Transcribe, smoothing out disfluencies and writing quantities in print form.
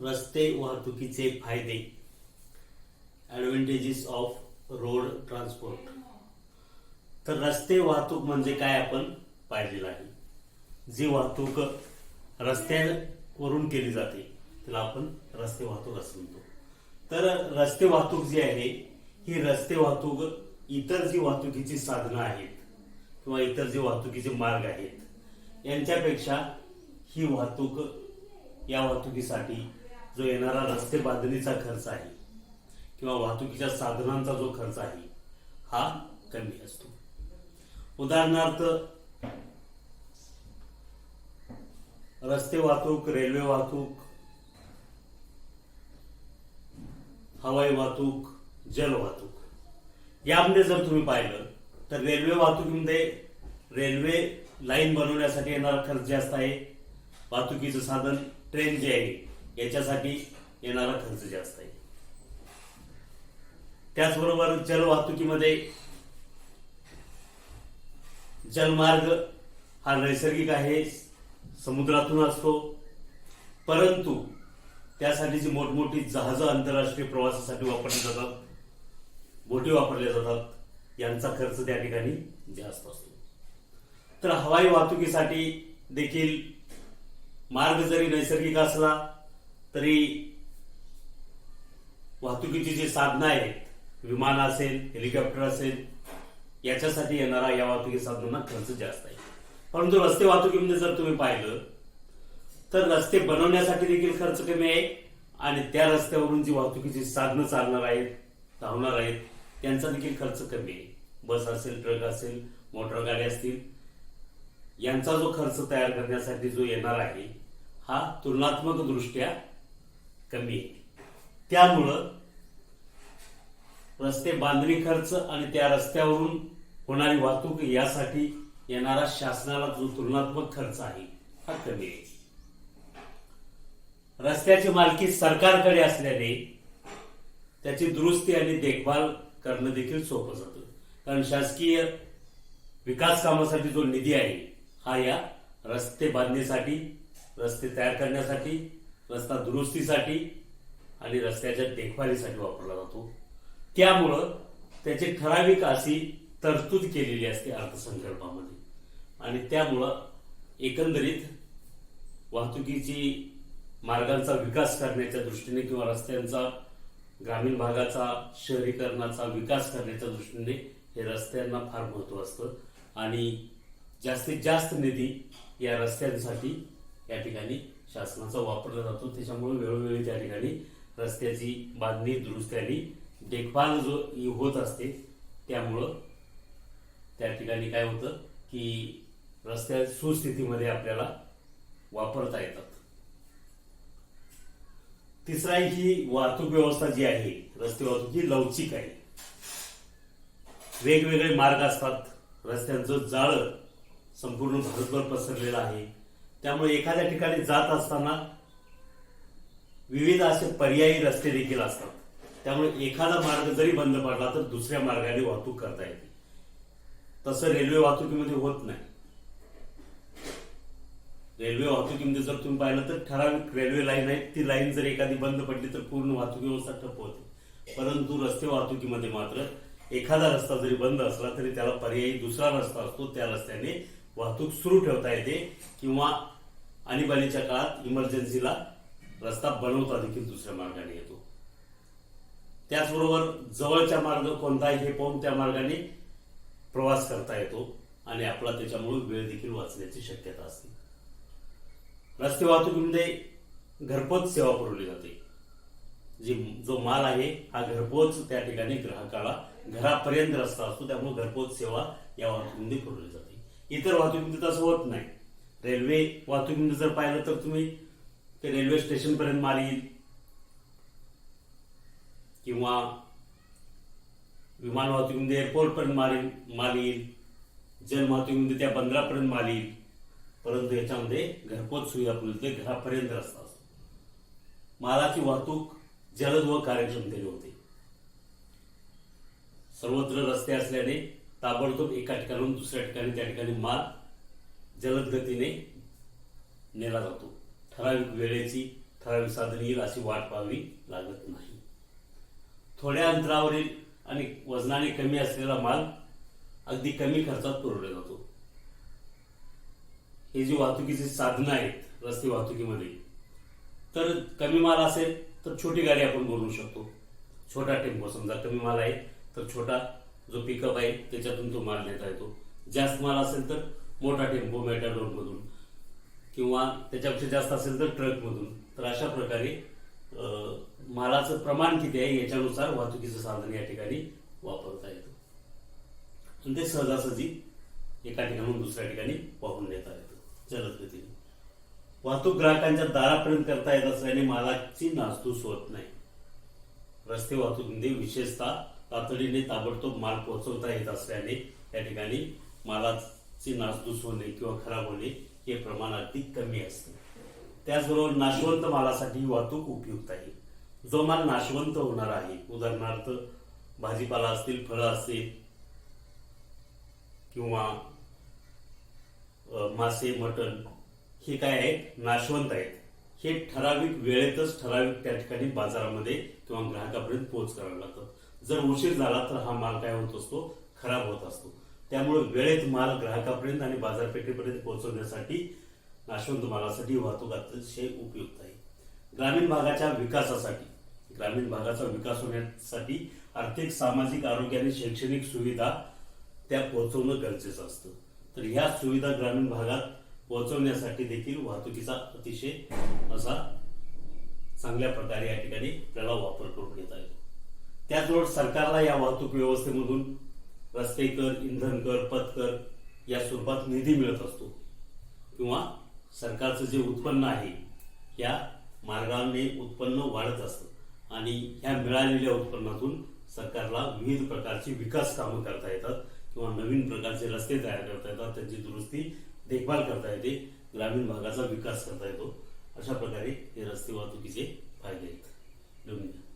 रस्ते वाहतुकीचे फायदे, ॲडव्हांटेजेस ऑफ रोड ट्रान्सपोर्ट. तर रस्ते वाहतूक म्हणजे काय आपण पाहिलेलं आहे. जी वाहतूक रस्त्यावरून केली जाते त्याला आपण रस्ते वाहतूक असं म्हणतो. तर रस्ते वाहतूक जी आहे ही रस्ते वाहतूक इतर जी वाहतुकीची साधनं आहेत किंवा इतर जे वाहतुकीचे मार्ग आहेत यांच्यापेक्षा ही वाहतूक, या वाहतुकीसाठी जो येणारा रस्ते बांधणीचा खर्च आहे किंवा वाहतुकीच्या साधनांचा जो खर्च आहे हा कमी असतो. उदाहरणार्थ रस्ते वाहतूक, रेल्वे वाहतूक, हवाई वाहतूक, जल वाहतूक यामध्ये जर तुम्ही पाहिलं तर रेल्वे वाहतुकीमध्ये रेल्वे लाईन बनवण्यासाठी येणारा खर्च जास्त आहे. वाहतुकीचं साधन ट्रेन जे आहे याच्यासाठी येणारा खर्च जास्त आहे. त्याचबरोबर जल वाहतुकीमध्ये जलमार्ग हा नैसर्गिक आहे, समुद्रातून असतो, परंतु त्यासाठी जी मोठमोठी जहाजं आंतरराष्ट्रीय प्रवासासाठी वापरली जातात, बोटी वापरल्या जातात, यांचा खर्च त्या ठिकाणी जास्त असतो. तर हवाई वाहतुकीसाठी देखील मार्ग जरी नैसर्गिक असला तरी वाहतुकीची जी साधनं आहेत, विमान असेल, हेलिकॉप्टर असेल, याच्यासाठी येणारा या वाहतुकी साधनांना खर्च जास्त आहे. परंतु रस्ते वाहतुकीमध्ये जर तुम्ही पाहिलं तर रस्ते बनवण्यासाठी देखील खर्च कमी आहे आणि त्या रस्त्यावरून जी वाहतुकीची साधनं चालणार आहेत, धावणार आहेत, त्यांचा देखील खर्च कमी आहे. बस असेल, ट्रक असेल, मोटर गाडी असतील, यांचा जो खर्च तयार करण्यासाठी जो येणार आहे हा तुलनात्मक दृष्ट्या कमी आहे. त्यामुळं रस्ते बांधणी खर्च आणि त्या रस्त्यावरून होणारी वाहतूक यासाठी येणारा शासनाला जो तुलनात्मक खर्च आहे हा कमी आहे. रस्त्याची मालकी सरकारकडे असल्याने त्याची दुरुस्ती आणि देखभाल करणं देखील सोपं जातं. कारण शासकीय विकास कामासाठी जो निधी आहे हा या रस्ते बांधणीसाठी, रस्ते तयार करण्यासाठी, रस्ता दुरुस्तीसाठी आणि रस्त्याच्या देखभालीसाठी वापरला जातो. त्यामुळं त्याची ठराविक अशी तरतूद केलेली असते अर्थसंकल्पामध्ये आणि त्यामुळं एकंदरीत वाहतुकीची मार्गांचा विकास करण्याच्या दृष्टीने किंवा रस्त्यांचा, ग्रामीण भागाचा, शहरीकरणाचा विकास करण्याच्या दृष्टीने हे रस्त्यांना फार महत्त्व असतं आणि जास्तीत जास्त निधी या रस्त्यांसाठी या ठिकाणी शासनाचा वापरला जातो. त्याच्यामुळे वेळोवेळी त्या ठिकाणी रस्त्याची बांधणी, दुरुस्ती आणि देखभाल जो होत असते. त्यामुळं त्या ठिकाणी काय होतं की रस्त्या सुस्थितीमध्ये आपल्याला वापरता येतात. तिसरा ही वाहतूक व्यवस्था जी आहे, रस्ते वाहतूक ही लवचिक आहे. वेगवेगळे मार्ग असतात, रस्त्यांचं जाळं संपूर्ण भारतभर पसरलेलं आहे. त्यामुळे एखाद्या ठिकाणी जात असताना विविध असे पर्यायी रस्ते देखील असतात. त्यामुळे एखादा मार्ग जरी बंद पडला तर दुसऱ्या मार्गाने वाहतूक करता येते. तसं रेल्वे वाहतुकीमध्ये होत नाही. रेल्वे वाहतुकीमध्ये जर तुम्ही पाहिलं तर ठराविक रेल्वे लाईन आहे, ती लाईन जर एखादी बंद पडली तर पूर्ण वाहतूक व्यवस्था ठप्प होते. परंतु रस्ते वाहतुकीमध्ये मात्र एखादा रस्ता जरी बंद असला तरी त्याला पर्यायी दुसरा रस्ता असतो, त्या रस्त्याने वाहतूक सुरू ठेवता येते किंवा आणीबाणीच्या काळात इमर्जन्सीला रस्ता बनवता देखील दुसऱ्या मार्गाने येतो. त्याचबरोबर जवळचा मार्ग कोणता आहे हे पाहून त्या मार्गाने प्रवास करता येतो आणि आपला त्याच्यामुळे वेळ देखील वाचण्याची शक्यता असते. रस्ते वाहतुकीमध्ये घरपोच सेवा पुरवली जाते. जो माल आहे हा घरपोच त्या ठिकाणी ग्राहकाला घरापर्यंत रस्ता असतो, त्यामुळे घरपोच सेवा या वाहतुकीमध्ये पुरवली जाते. इतर वाहतुकीमध्ये तसं होत नाही. रेल्वे वाहतुकीमध्ये जर पाहिलं तर तुम्ही ते रेल्वे स्टेशन पर्यंत माल येईल किंवा विमान वाहतुकीमध्ये एअरपोर्ट पर्यंत माल येईल, जल वाहतुकीमध्ये त्या बंदरापर्यंत माल येईल. परंतु याच्यामध्ये घरपोच सुविधा पुरवते, घरापर्यंत रस्ता असतो. मालाची वाहतूक जलद व कार्यक्षमतेने होते. सर्वत्र रस्ते असल्याने ताबडतोब एका ठिकाणाहून दुसऱ्या ठिकाणी त्या ठिकाणी माल जलद गतीने नेला जातो. ठराविक वेळेची ठराविक साधन येईल अशी वाट पाहावी लागत नाही. थोड्या अंतरावरील आणि वजनाने कमी असलेला माल अगदी कमी खर्चात पुरवला जातो. हे जी वाहतुकीची साधनं आहेत रस्ते वाहतुकीमध्ये, तर कमी माल असेल तर छोटी गाडी आपण बोलवू शकतो. छोटा टेम्पो, समजा कमी माल आहे तर छोटा जो पिकअप आहे त्याच्यातून तो माल नेता येतो. जास्त माल असेल तर मोठा टेम्पो मेटाडोर मधून, किंवा त्याच्यापेक्षा जास्त असेल तर ट्रक मधून. तर अशा प्रकारे मालाचं प्रमाण किती आहे याच्यानुसार वाहतुकीचं साधन या ठिकाणी वापरता येतं आणि ते सहजासहजी एका ठिकाणून दुसऱ्या ठिकाणी वाहून नेता येतं जलद गतीने. वाहतूक ग्राहकांच्या दारापर्यंत करता येत असल्याने मालाची नासधूस होत नाही. रस्ते वाहतुकीमध्ये विशेषतः तातडीने ताबडतोब माल पोहोचवता येत असल्याने या ठिकाणी मालाची नासधूस होणे किंवा खराब होणे हे प्रमाण अगदी कमी असते. त्याचबरोबर नाशवंत मालासाठी वाहतूक उपयुक्त आहे. जो माल नाशवंत होणार आहे, उदाहरणार्थ भाजीपाला असतील, फळं असतील किंवा मासे, मटण, हे काय आहेत, नाशवंत आहेत. हे ठराविक वेळेतच ठराविक त्या ठिकाणी बाजारामध्ये किंवा ग्राहकापर्यंत पोहोच करावं लागतं. जर उशीर झाला तर हा माल काय होत असतो, खराब होत असतो. त्यामुळे वेळेत माल ग्राहकापर्यंत आणि बाजारपेठेपर्यंत पोहोचवण्यासाठी नाशवंत मालासाठी वाहतूक अतिशय उपयुक्त आहे. ग्रामीण भागाच्या विकासासाठी, ग्रामीण भागाचा विकास होण्यासाठी आर्थिक, सामाजिक, आरोग्य आणि शैक्षणिक सुविधा त्या पोहोचवणं गरजेचं असतं. तर ह्या सुविधा ग्रामीण भागात पोहोचवण्यासाठी देखील वाहतुकीचा अतिशय असा चांगल्या प्रकारे या ठिकाणी आपल्याला वापर करून घेता येतो. त्याचबरोबर सरकारला या वाहतूक व्यवस्थेमधून रस्ते कर, इंधन कर, पथकर या स्वरूपात निधी मिळत असतो, किंवा सरकारचं जे उत्पन्न आहे या मार्गाने उत्पन्न वाढत असतं आणि ह्या मिळालेल्या उत्पन्नातून सरकारला विविध प्रकारची विकास कामं करता येतात किंवा नवीन प्रकारचे रस्ते तयार करता येतात, त्यांची दुरुस्ती, देखभाल करता येते, ग्रामीण भागाचा विकास करता येतो. अशा प्रकारे हे रस्ते वाहतुकीचे फायदे आहेत. धन्यवाद.